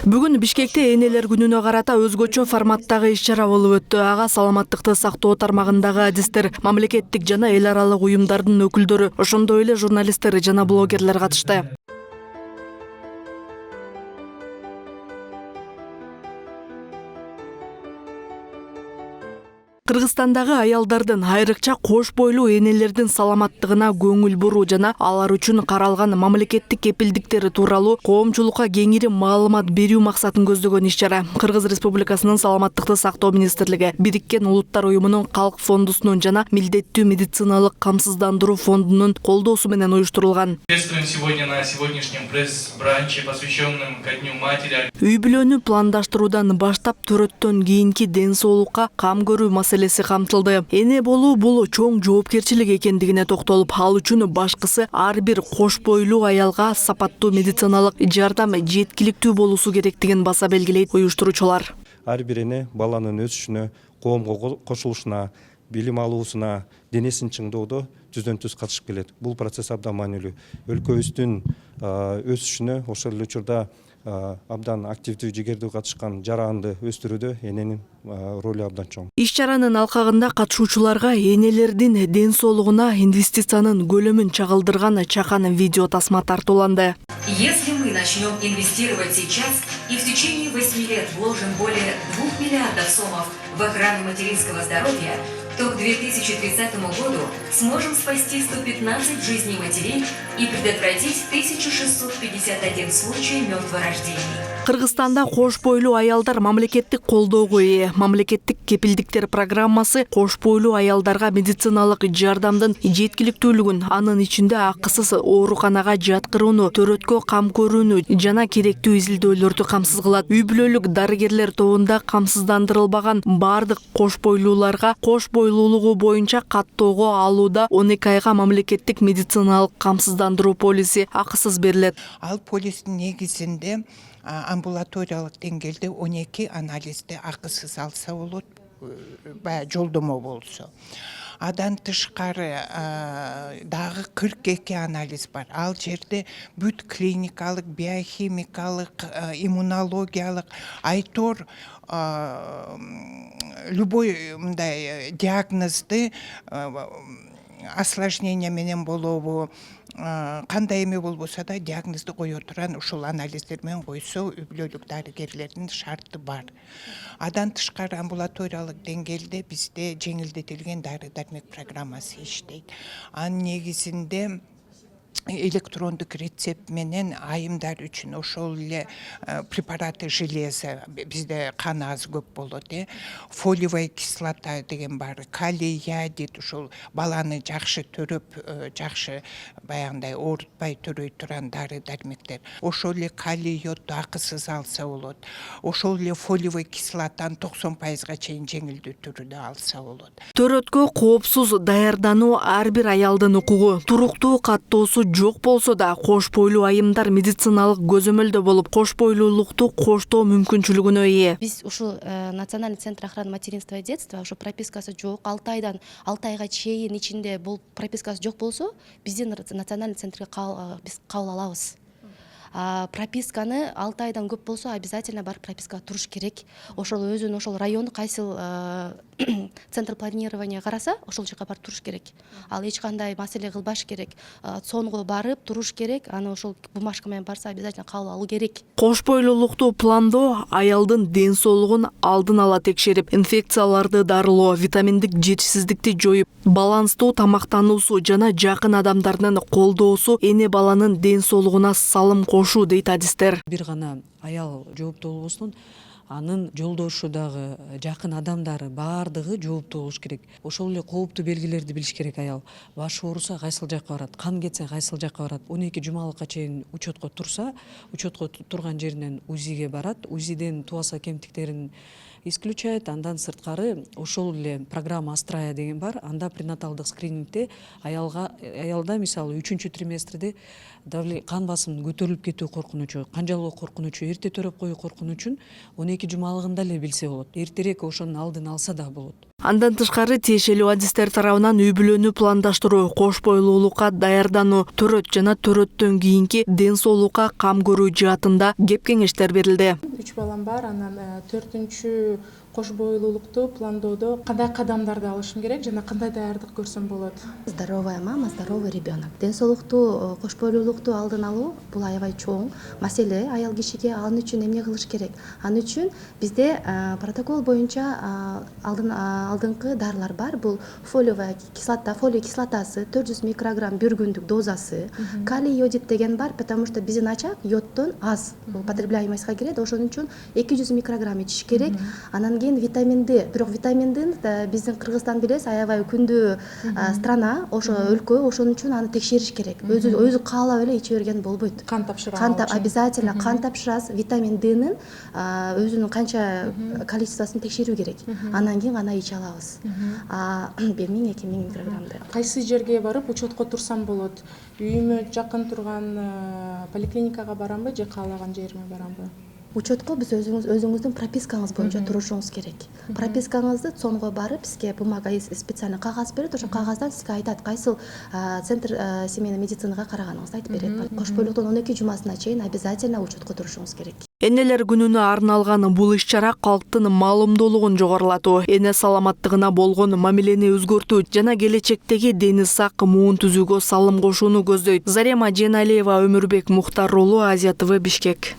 Бүгүн Бишкекте энелер күнүнө карата өзгөчө форматтагы иш-чара болуп өттү. Ага саламаттыкты сактоо тармагындагы адистер, мамлекеттик жана эл аралык уюмдардын өкүлдөрү, ошондой эле журналисттер жана блогерлер катышты. Кыргызстандагы аялдардын, айрыкча кош бойлуу энелердин саламаттыгына көңүл буруу жана алар үчүн каралган мамлекеттик кепилдиктер тууралуу коомчулукка кеңири маалымат берүү максатын көздөгөн иш-чара Кыргыз Республикасынын Саламаттыкты сактоо министрлиги, Бириккен Улуттар уюмунун Калк фондусунун жана Милдеттүү медициналык камсыздандыруу фондунун колдоосу менен уюштурулган. Приветствуем сегодня на сегодняшнем пресс-бранче, посвященном ко Дню матери. Үй бүлөнү пландаштыруудан баштап төрөттөн кийинки ден соолукка кам көрүү маселеси камтылды. Эне болуу бул чоң жоопкерчилик экендигине токтолуп, ал үчүн башкысы ар бир кош бойлуу аялга сапаттуу медициналык жардам жеткиликтүү болуусу керектигин баса белгилейт уюштуруучулар. Ар бир эне баланын өсүшүнө, коомго кошулушуна, билим алуусуна, денесин чыңдоодо түздөн түз катышып келет. Бул процесс абдан маанилүү. Өлкөбүздүн өсүшүнө ошол эле учурда абдан активдүү жигердүү катышкан жаранды өстүрүүдө эненин ролу абдан чоң. Иш-чаранын алкагында катышуучуларга энелердин ден соолугуна инвестициянын көлөмүн чагылдырган чакан видео тасма тартууланды. Если мы начнем инвестировать сейчас и в течение 8 лет вложим более 2 миллиардов сомов в охрану материнского здоровья, то к 2030 году сможем спасти 115 жизней матерей и предотвратить 1651 случай мертворождений. Кыргызстанда кош бойлуу аялдар мамлекеттик колдоого ээ. Мамлекеттик кепилдиктер программасы кош бойлуу аялдарга медициналык жардамдын жеткиликтүүлүгүн, анын ичинде акысыз ооруканага жаткырууну, төрөткө кам көрүүнү жана керектүү изилдөөлөрдү камсыз кылат. Үй бүлөлүк дарыгерлер тобунда камсыздандырылбаган бардык кош бойлууларга кош бойлуулугу боюнча каттоого алууда 12 айга мамлекеттик медициналык камсыздандыруу полиси акысыз берилет. Ал полистин негизинде амбулаториялык деңгээлде 12 анализди акысыз алса болот, баягы жолдомо болсо. Адан тышкары дагы 42 анализ бар. Ал жерде бүт клиникалык, биохимикалык, иммунологиялык, айтор любой мындай диагнозду осложнение менен болобу, кандай эме болбосо да диагнозду кое турган ушул анализдер менен койсо үй бүлөлүк дарыгерлердин шарты бар. Адан тышкары амбулаториялык деңгээлде бизде жеңилдетилген дары дармек программасы иштейт. Анын негизинде электрондук рецепт менен айымдар үчүн ошол эле препараты железа, бизде кан аз көп болот, фолиевая кислота деген бар, калий ядит, ушул баланы жакшы төрөп, жакшы баягындай оорутпай төрөй турган дары дармектер. Ошол эле калий йодду акысыз алса болот. Ошол эле фолиевая кислотаны 90%га чейин жеңилдүү түрүндө алса болот. Төрөткө коопсуз даярдануу ар бир аялдын укугу. Туруктуу каттоосу жок болсо да кош бойлуу айымдар медициналык көзөмөлдө болуп, кош бойлуулукту коштоо мүмкүнчүлүгүнө ээ. Биз ушул Национальный центр охраны материнства и детства ушу пропискасы жок, 6 айга чейин ичинде бул пропискасы жок болсо, биздин Национальный центрге биз кабыл алабыз. Прописканы 6 айдан көп болсо обязательно барып пропискага туруш керек. Ошол өзүнүн ошол району кайсыл центр планирования караса, ошол жака барып туруш керек. Ал эч кандай маселе кылбаш керек. Сонго барып туруш керек. Аны ошол бумажка менен барса обязательно кабыл алуу керек. Кош бойлуулукту пландоо аялдын ден соолугун алдын ала текшерип, инфекцияларды дарылоо, витаминдик жетишсиздикти жоюп, баланстуу тамактануусу жана жакын адамдардын колдоосу эне баланын ден соолугуна салым кошуу дейт адистер. Бир гана аял жооптуу болбосун, анын жолдошу дагы, жакын адамдары баардыгы жооптуу болуш керек. Ошол эле кооптуу белгилерди билиш керек аял. Башы ооруса кайсыл жакка барат, кан кетсе кайсыл жакка барат. 12 жумалыкка чейин учетко турса, учетко турган жеринен УЗИге барат. УЗИден туаса кемтиктерин исключает. Андан сырткары ошол эле программа Астрая деген бар. Анда пренаталдык скринингде аялда мисалы 3-чү триместрде кан басымын көтөрүлүп кетүү коркунучу, канжалуу коркунучу, эрте төрөп коюу коркунучун 12 12 жумалыгында эле билсе болот. Эртерээк ошонун алдын алса да болот. Андан тышкары тиешелүү адистер тарабынан үй бүлөнү пландаштыруу, кош бойлуулукка даярдануу, төрөт жана төрөттөн кийинки ден соолукка кам көрүү жаатында кеп кеңештер берилди. 3 балам бар, анан 4-чү кош бойлуулукту пландоодо кандай кадамдарды алышым керек жана кандай даярдык көрсөм болот? Здоровая мама, здоровый ребенок. Ден соолукту, кош бойлуулукту алдын алуу бул аябай чоң маселе аял кишиге. Ал үчүн эмне кылыш керек? Ал үчүн бизде протокол боюнча алдыңкы дарылар бар. Бул фолиевая кислота, фолий кислотасы 400 микрограмм бир күндүк дозасы, калий йодит деген бар, потому что биздин ачак йодтон аз, употребляемостька кирет, ошон үчүн 200 микрограмм ичиш керек. Анан кийин витамин D, бирок витамин D'ни биздин Кыргызстан билесиз, аябай күндүү страна, ошо өлкө, ошон үчүн аны текшериш керек. Өзү каалап эле иче берген болбойт. Кан тапшырам. Обязательно кан тапшырасыз, витамин D'нин өзүнүн канча количествосын текшерүү керек. Анан кийин гана иче алабыз. 1000-2000 микрограммды. Кайсы жерге барып учетко турсам болот? Үйүмө жакын турган поликлиникага барамбы же каалаган жериме барамбы? Учетко биз өзүңүздүн пропискаңыз боюнча турушуңуз керек. Пропискаңызды цонго барып, сизге бумага специальный кагаз берет, ошол кагаздан сизге айтат кайсыл центр семейный медицинага караганыңызды айтып берет. Кош бойлуулуктун 12 жумасына чейин обязательно учетко турушуңуз керек. Энелер күнүнө арналган бул иш-чара калктын маалымдуулугун жогорулатуу, эне саламаттыгына болгон мамилени өзгөртүү жана келечектеги дени сак муун түзүүгө салым кошууну көздөйт. Зарема Женалиева, Өмүрбек Мухтар уулу, Азия ТВ, Бишкек.